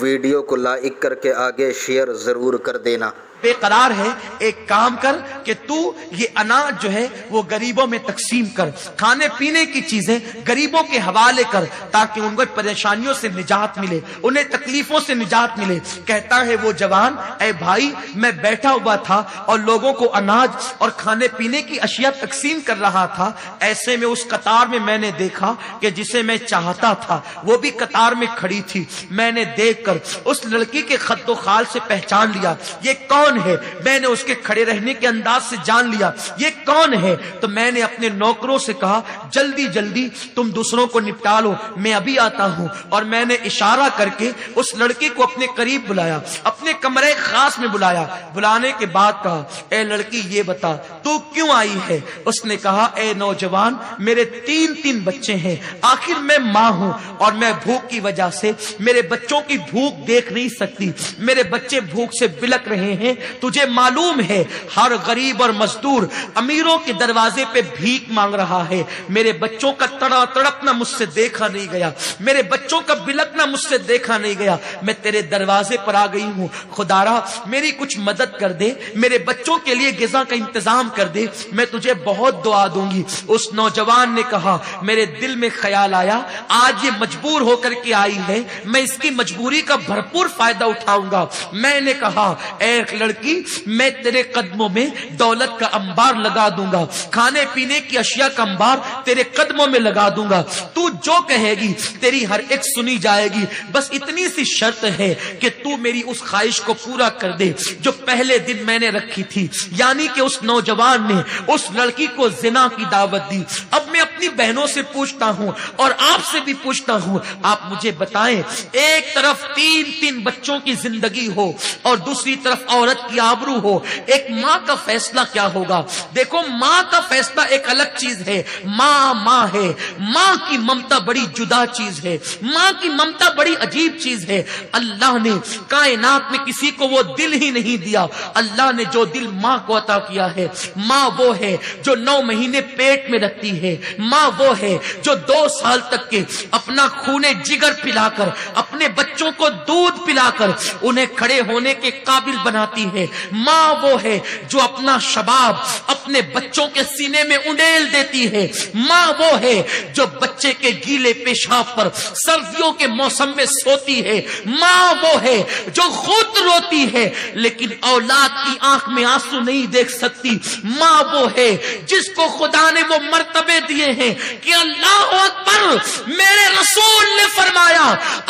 Video کو like کر کے آگے شیئر ضرور کر دینا۔ بےقرار ہے، ایک کام کر کہ تو یہ اناج جو ہے وہ غریبوں میں تقسیم کر، کھانے پینے کی چیزیں غریبوں کے حوالے کر، تاکہ ان کو پریشانیوں سے نجات ملے، انہیں تکلیفوں سے نجات ملے۔ کہتا ہے وہ جوان، اے بھائی میں بیٹھا ہوا تھا اور لوگوں کو اناج اور کھانے پینے کی اشیاء تقسیم کر رہا تھا، ایسے میں اس قطار میں نے دیکھا کہ جسے میں چاہتا تھا وہ بھی قطار میں کھڑی تھی۔ میں نے دیکھ کر اس لڑکی کے خد و خال سے پہچان لیا یہ کون ہے، میں نے اس کے کھڑے رہنے کے انداز سے جان لیا یہ کون ہے۔ تو میں نے اپنے نوکروں سے کہا جلدی جلدی تم دوسروں کو نپٹا لو، میں ابھی آتا ہوں۔ اور میں نے اشارہ کر کے اس لڑکی کو اپنے قریب بلایا، اپنے کمرے خاص میں بلایا۔ بلانے کے بعد کہا اے لڑکی یہ بتا تو کیوں آئی ہے؟ اس نے کہا اے نوجوان میرے تین بچے ہیں، آخر میں ماں ہوں اور میں بھوک کی وجہ سے میرے بچوں کی بھوک دیکھ نہیں سکتی، میرے بچے بھوک سے بلک رہے ہیں۔ تجھے معلوم ہے ہر غریب اور مزدور امیروں کے دروازے پہ بھیک مانگ رہا ہے، میرے بچوں کا تڑپنا مجھ سے دیکھا نہیں گیا، میرے بچوں کا بلکنا مجھ سے دیکھا نہیں گیا، میں تیرے دروازے پر آ گئی ہوں، خدارا میری کچھ مدد کر دے، میرے بچوں کے لیے غذا کا انتظام کر دے، میں تجھے بہت دعا دوں گی۔ اس نوجوان نے کہا میرے دل میں خیال آیا آج یہ مجبور ہو کر کے آئی ہے، میں اس کی مجبوری کا بھرپور فائدہ اٹھاؤں گا۔ میں نے کہا اے لڑکی میں تیرے قدموں میں دولت کا انبار لگا دوں گا، کھانے پینے کی اشیاء کا انبار تیرے قدموں میں لگا دوں گا، تو جو کہے گی تیری ہر ایک سنی جائے گی، بس اتنی سی شرط ہے کہ تو میری اس خواہش کو پورا کر دے جو پہلے دن میں نے رکھی تھی، یعنی کہ اس نوجوان نے اس لڑکی کو زنا کی دعوت دی۔ اب میں اپنی بہنوں سے پوچھتا ہوں اور آپ سے بھی پوچھتا ہوں، آپ مجھے بتائیں ایک طرف تین بچوں کی زندگی ہو اور دوسری طرف عورت کی آبرو ہو، ایک ماں کا فیصلہ کیا ہوگا؟ دیکھو ماں کا فیصلہ ایک الگ چیز ہے، ماں ہے، ماں کی ممتا بڑی جدا چیز ہے، ماں کی ممتا بڑی عجیب چیز ہے۔ اللہ نے کائنات میں کسی کو وہ دل ہی نہیں دیا، اللہ نے جو دل ماں کو عطا کیا ہے، ماں وہ ہے جو 9 مہینے پیٹ میں رکھتی ہے، ماں وہ ہے جو 2 سال تک کے اپنا خونے جگر پلا کر اپنے بچوں کو دودھ پلا کر انہیں کھڑے ہونے کے قابل بناتی ہے، ماں وہ ہے جو اپنا شباب اپنے بچوں کے سینے میں انڈیل دیتی ہے، ماں وہ ہے جو بچے کے گیلے پیشاب پر سردیوں کے موسم میں سوتی ہے، ماں وہ ہے جو خود روتی ہے لیکن اولاد کی آنکھ میں آنسو نہیں دیکھ سکتی، ماں وہ ہے جس کو خدا نے وہ مرتبے دیے ہیں کہ اللہ اکبر، میرے رسول نے فرمایا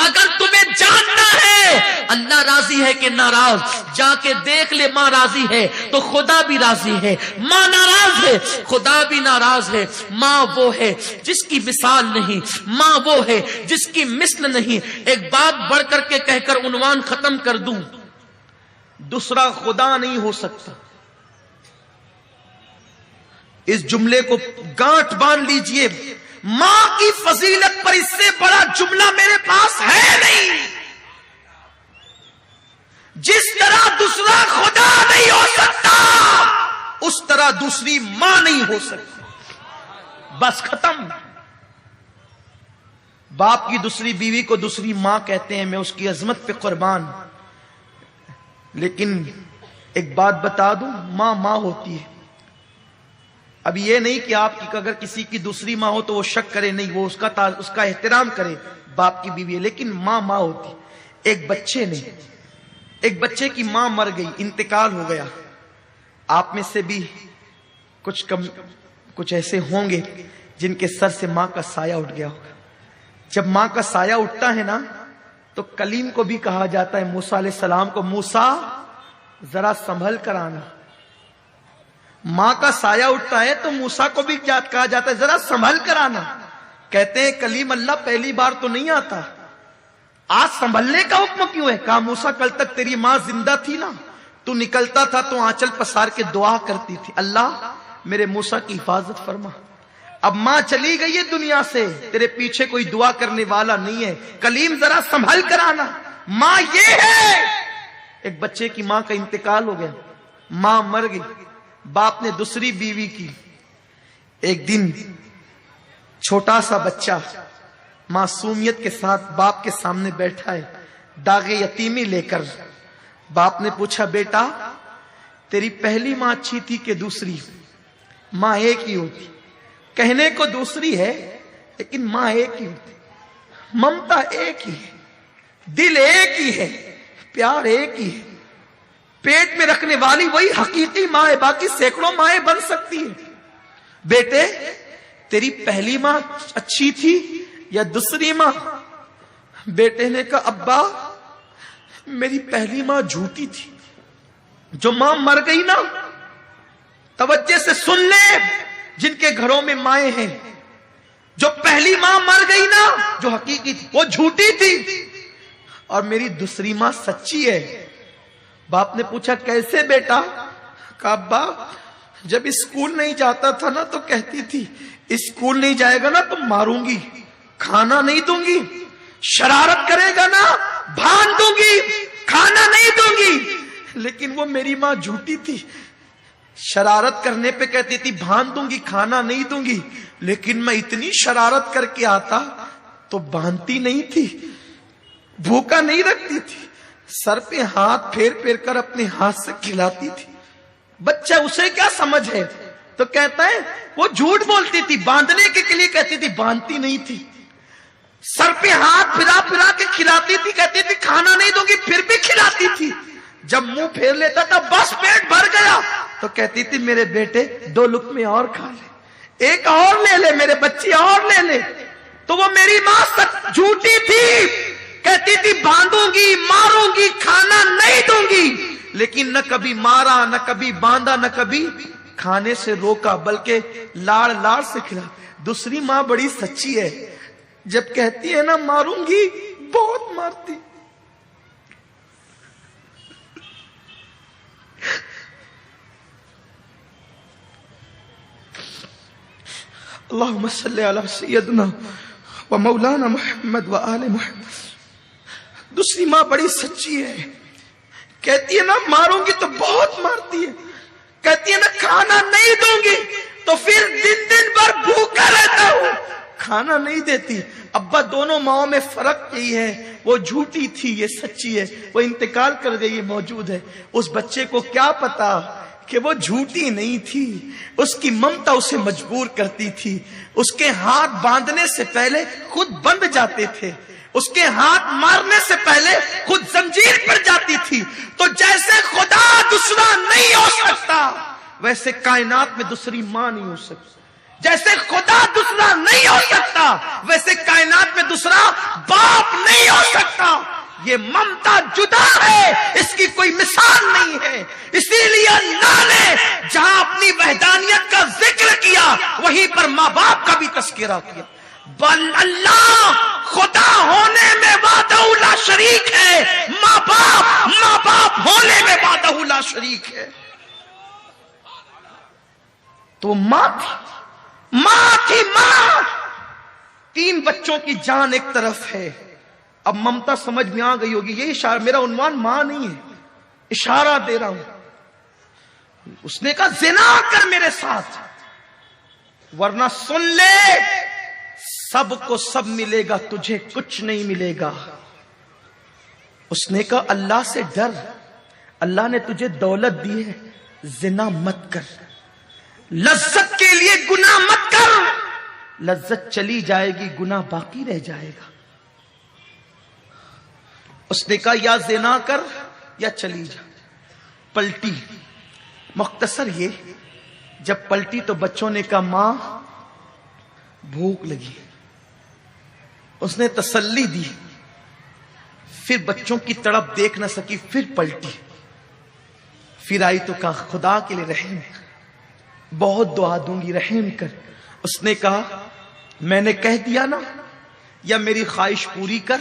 اگر تمہیں جاننا ہے اللہ راضی ہے کہ ناراض، جا کے دیکھ لے، ماں راضی ہے تو خدا بھی راضی ہے، ماں ناراض ہے خدا بھی ناراض ہے۔ ماں وہ ہے جس کی مثال نہیں، ماں وہ ہے جس کی مثل نہیں۔ ایک بات بڑھ کر کے کہہ کر عنوان ختم کر دوں، دوسرا خدا نہیں ہو سکتا۔ اس جملے کو گانٹھ باندھ لیجئے، ماں کی فضیلت پر اس سے بڑا جملہ میرے پاس ہے نہیں۔ جس طرح دوسرا خدا نہیں ہو سکتا اس طرح دوسری ماں نہیں ہو سکتی، بس ختم۔ باپ کی دوسری بیوی کو دوسری ماں کہتے ہیں، میں اس کی عظمت پہ قربان، لیکن ایک بات بتا دوں، ماں ہوتی ہے۔ اب یہ نہیں کہ آپ کی اگر کسی کی دوسری ماں ہو تو وہ شک کرے، نہیں، وہ اس کا احترام کرے، باپ کی بیوی ہے، لیکن ماں ہوتی۔ ایک بچے کی ماں مر گئی، انتقال ہو گیا۔ آپ میں سے بھی کچھ ایسے ہوں گے جن کے سر سے ماں کا سایہ اٹھ گیا ہوگا۔ جب ماں کا سایہ اٹھتا ہے نا تو کلیم کو بھی کہا جاتا ہے، موسیٰ علیہ السلام کو، موسیٰ ذرا سنبھل کر آنا۔ ماں کا سایہ اٹھتا ہے تو موسیٰ کو بھی کہا جاتا ہے ذرا سنبھل کر آنا۔ کہتے ہیں کلیم اللہ پہلی بار تو نہیں آتا، آج سنبھلنے کا حکم کیوں ہے؟ کہا موسیٰ کل تک تیری ماں زندہ تھی نا، تو نکلتا تھا تو آنچل پسار کے دعا کرتی تھی، اللہ میرے موسیٰ کی حفاظت فرما۔ اب ماں چلی گئی ہے دنیا سے، تیرے پیچھے کوئی دعا کرنے والا نہیں ہے، کلیم ذرا سنبھل کر آنا۔ ماں یہ ہے، ایک بچے کی ماں کا انتقال ہو گیا، ماں مر گئی، باپ نے دوسری بیوی کی۔ ایک دن چھوٹا سا بچہ معصومیت کے ساتھ باپ کے سامنے بیٹھا ہے، داغ یتیمی لے کر باپ نے پوچھا بیٹا تیری پہلی ماں اچھی تھی کہ دوسری؟ ماں ایک ہی ہوتی، کہنے کو دوسری ہے لیکن ماں ایک ہی ہوتی، ممتا ایک ہی ہے، دل ایک ہی ہے، پیار ایک ہی ہے، پیٹ میں رکھنے والی وہی حقیقی ماں ہے، باقی سینکڑوں مائیں بن سکتی ہے۔ بیٹے تیری پہلی ماں اچھی تھی یا دوسری ماں؟ بیٹے نے کہا ابا میری پہلی ماں جھوٹی تھی۔ جو ماں مر گئی نا، توجہ سے سن لے جن کے گھروں میں مائیں ہیں، جو پہلی ماں مر گئی نا جو حقیقی تھی وہ جھوٹی تھی، اور میری دوسری ماں سچی ہے۔ باپ نے پوچھا کیسے بیٹا؟ کہا ابا جب اسکول نہیں جاتا تھا نا تو کہتی تھی اسکول نہیں جائے گا نا تو ماروں گی، کھانا نہیں دوں گی، شرارت کرے گا نا بھان دوں گی، کھانا نہیں دوں گی۔ لیکن وہ میری ماں جھوٹی تھی، شرارت کرنے پہ کہتی تھی بھان دوں گی، کھانا نہیں دوں گی، لیکن میں اتنی شرارت کر کے آتا تو باندھتی نہیں تھی، بھوکا نہیں رکھتی تھی، سر پہ ہاتھ پھیر پھیر کر اپنے ہاتھ سے کھلاتی تھی۔ بچہ اسے کیا سمجھ ہے؟ تو کہتا ہے وہ جھوٹ بولتی تھی، باندھنے کے لیے کہتی تھی، باندھتی نہیں تھی، سر پہ ہاتھ پھرا پھرا کے کھلاتی تھی، کہتی تھی کھانا نہیں دوں گی، پھر بھی کھلاتی تھی۔ جب منہ پھیر لیتا تھا بس پیٹ بھر گیا تو کہتی تھی میرے بیٹے 2 لقمے اور کھا لے، ایک اور لے لے، میرے بچی اور لے لے۔ تو وہ میری ماں جھوٹی تھی، کہتی تھی باندھوں گی، ماروں گی، کھانا نہیں دوں گی، لیکن نہ کبھی مارا، نہ کبھی باندھا، نہ کبھی کھانے سے روکا، بلکہ لاڑ لاڑ سے کھلا۔ دوسری ماں بڑی سچی ہے، جب کہتی ہے نا ماروں گی بہت مارتی۔ اللہم صلی علی سیدنا و مولانا محمد و آل محمد۔ دوسری ماں بڑی سچی ہے، کہتی ہے نا ماروں گی تو بہت مارتی ہے، کہتی ہے نا کھانا نہیں دوں گی تو پھر دن بھر بھوکا رہتا ہوں، کھانا نہیں دیتی۔ ابا دونوں ماؤں میں فرق یہی ہے، وہ جھوٹی تھی، یہ سچی ہے، وہ انتقال کر گئی، یہ موجود ہے۔ اس بچے کو کیا پتا کہ وہ جھوٹی نہیں تھی، اس کی ممتا اسے مجبور کرتی تھی۔ اس کے ہاتھ باندھنے سے پہلے خود بندھ جاتے تھے، اس کے ہاتھ مارنے سے پہلے خود زنجیر پڑ جاتی تھی۔ تو جیسے خدا دوسرا نہیں ہو سکتا ویسے کائنات میں دوسری ماں نہیں ہو سکتی، جیسے خدا دوسرا نہیں ہو سکتا ویسے کائنات میں دوسرا باپ نہیں ہو سکتا۔ یہ ممتا جدا ہے، اس کی کوئی مثال نہیں ہے۔ اسی لیے اللہ نے جہاں اپنی وحدانیت کا ذکر کیا وہیں پر ماں باپ کا بھی تذکرہ کیا۔ بل اللہ خدا ہونے میں وحدہ لا شریک ہے، ماں باپ ہونے میں وحدہ لا شریک ہے۔ تو ماں تھی ماں، 3 بچوں کی جان ایک طرف ہے۔ اب ممتا سمجھ میں آ گئی ہوگی، یہ اشارہ، میرا عنوان ماں نہیں ہے، اشارہ دے رہا ہوں۔ اس نے کہا زنا کر میرے ساتھ ورنہ سن لے سب کو سب ملے گا، تجھے کچھ نہیں ملے گا۔ اس نے کہا اللہ سے ڈر، اللہ نے تجھے دولت دی ہے، زنا مت کر، لذت کے لیے گناہ مت کر، لذت چلی جائے گی گناہ باقی رہ جائے گا۔ اس نے کہا یا زنا کر یا چلی جا۔ پلٹی، مختصر یہ، جب پلٹی تو بچوں نے کہا ماں بھوک لگی، اس نے تسلی دی، پھر بچوں کی تڑپ دیکھ نہ سکی، پھر پلٹی، پھر آئی تو کہا خدا کے لیے رحم، بہت دعا دوں گی رحم کر۔ اس نے کہا میں نے کہہ دیا نا، یا میری خواہش پوری کر،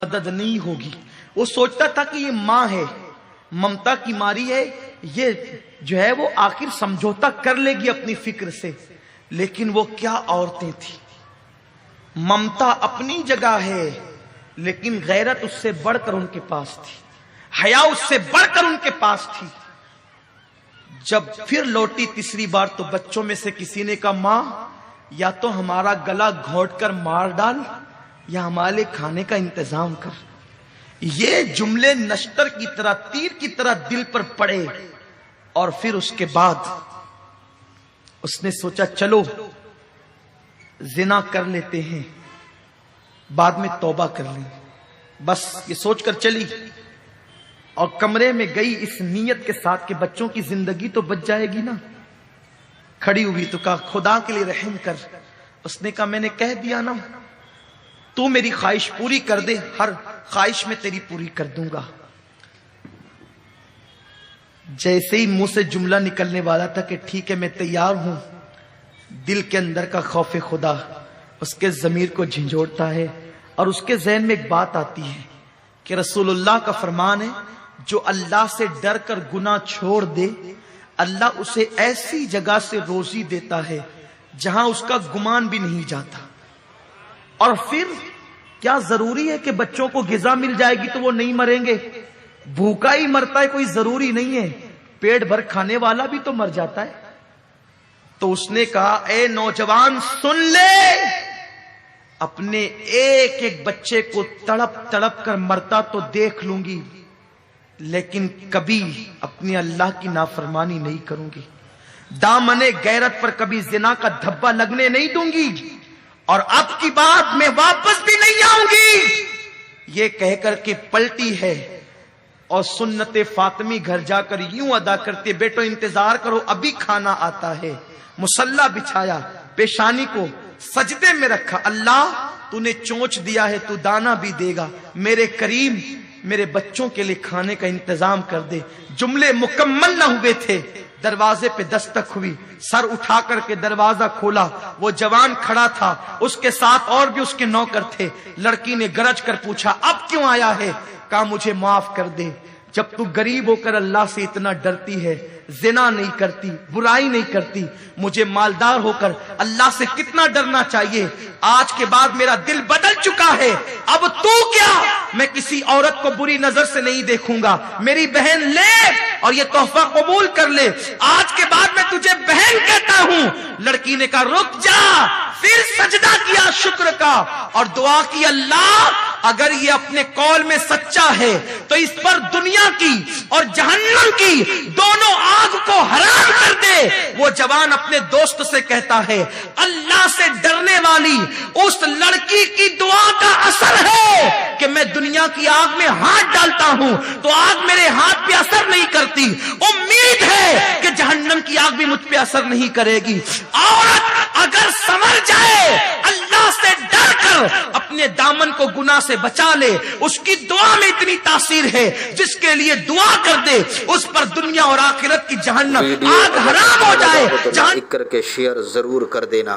مدد نہیں ہوگی۔ وہ سوچتا تھا کہ یہ ماں ہے، ممتا کی ماری ہے، یہ جو ہے وہ آخر سمجھوتا کر لے گی اپنی فکر سے، لیکن وہ کیا عورتیں تھیں۔ ممتا اپنی جگہ ہے لیکن غیرت اس سے بڑھ کر ان کے پاس تھی، حیا اس سے بڑھ کر ان کے پاس تھی۔ جب پھر لوٹی تیسری بار تو بچوں میں سے کسی نے کہا ماں یا تو ہمارا گلا گھونٹ کر مار ڈال یا ہمارے کھانے کا انتظام کر۔ یہ جملے نشتر کی طرح تیر کی طرح دل پر پڑے، اور پھر اس کے بعد اس نے سوچا چلو زنا کر لیتے ہیں، بعد میں توبہ کر لیں، بس یہ سوچ کر چلی اور کمرے میں گئی اس نیت کے ساتھ کہ بچوں کی زندگی تو بچ جائے گی نا۔ کھڑی ہوئی تو کہا خدا کے لیے رحم کر۔ اس نے کہا میں نے کہہ دیا نا، تو میری خواہش پوری کر دے، ہر خواہش میں تیری پوری کر دوں گا۔ جیسے ہی منہ سے جملہ نکلنے والا تھا کہ ٹھیک ہے میں تیار ہوں، دل کے اندر کا خوف خدا اس کے ضمیر کو جھنجھوڑتا ہے، اور اس کے ذہن میں ایک بات آتی ہے کہ رسول اللہ کا فرمان ہے جو اللہ سے ڈر کر گناہ چھوڑ دے، اللہ اسے ایسی جگہ سے روزی دیتا ہے جہاں اس کا گمان بھی نہیں جاتا۔ اور پھر کیا ضروری ہے کہ بچوں کو غذا مل جائے گی تو وہ نہیں مریں گے؟ بھوکا ہی مرتا ہے، کوئی ضروری نہیں ہے، پیٹ بھر کھانے والا بھی تو مر جاتا ہے۔ تو اس نے کہا اے نوجوان سن لے، اپنے ایک ایک بچے کو تڑپ تڑپ کر مرتا تو دیکھ لوں گی، لیکن کبھی اپنی اللہ کی نافرمانی نہیں کروں گی، دامن غیرت پر کبھی زنا کا دھبا لگنے نہیں دوں گی، اور اب کی بات میں واپس بھی نہیں آؤں گی۔ یہ کہہ کر کے پلٹی ہے اور سنت فاطمی گھر جا کر یوں ادا کرتے بیٹو انتظار کرو ابھی کھانا آتا ہے۔ مصلی بچھایا، پیشانی کو سجدے میں رکھا، اللہ تو نے چونچ دیا ہے تو دانا بھی دے گا، میرے کریم میرے بچوں کے لیے کھانے کا انتظام کر دے۔ جملے مکمل نہ ہوئے تھے، دروازے پہ دستک ہوئی، سر اٹھا کر کے دروازہ کھولا، وہ جوان کھڑا تھا، اس کے ساتھ اور بھی اس کے نوکر تھے۔ لڑکی نے گرج کر پوچھا اب کیوں آیا ہے؟ کہا مجھے معاف کر دے، جب تو غریب ہو کر اللہ سے اتنا ڈرتی ہے، زنا نہیں کرتی، برائی نہیں کرتی، مجھے مالدار ہو کر اللہ سے کتنا ڈرنا چاہیے۔ آج کے بعد میرا دل بدل چکا ہے، اب تو کیا، میں کسی عورت کو بری نظر سے نہیں دیکھوں گا، میری بہن لے اور یہ تحفہ قبول کر لے، آج کے بعد میں تجھے بہن کہتا ہوں۔ لڑکی نے کہا رک جا، پھر سجدہ کیا شکر کا اور دعا کی اللہ اگر یہ اپنے قول میں سچا ہے تو اس پر دنیا کی اور جہنم کی دونوں آگ کو حرام کر دے۔ وہ جوان اپنے دوست سے کہتا ہے اللہ سے ڈرنے والی اس لڑکی کی دعا کا اثر ہے کہ میں دنیا کی آگ میں ہاتھ ڈالتا ہوں تو آگ میرے ہاتھ پہ اثر نہیں کرتی، امید ہے کہ جہنم کی آگ بھی مجھ پہ اثر نہیں کرے گی۔ عورت اگر سنور جائے، اللہ سے ڈر کر اپنے دامن کو گناہ سے بچا لے، اس کی دعا میں اتنی تاثیر ہے، جس کے لیے دعا کر دے اس پر دنیا اور آخرت کی جہنم آگ حرام ہو جائے۔ لائک کر کے شیئر ضرور کر دینا۔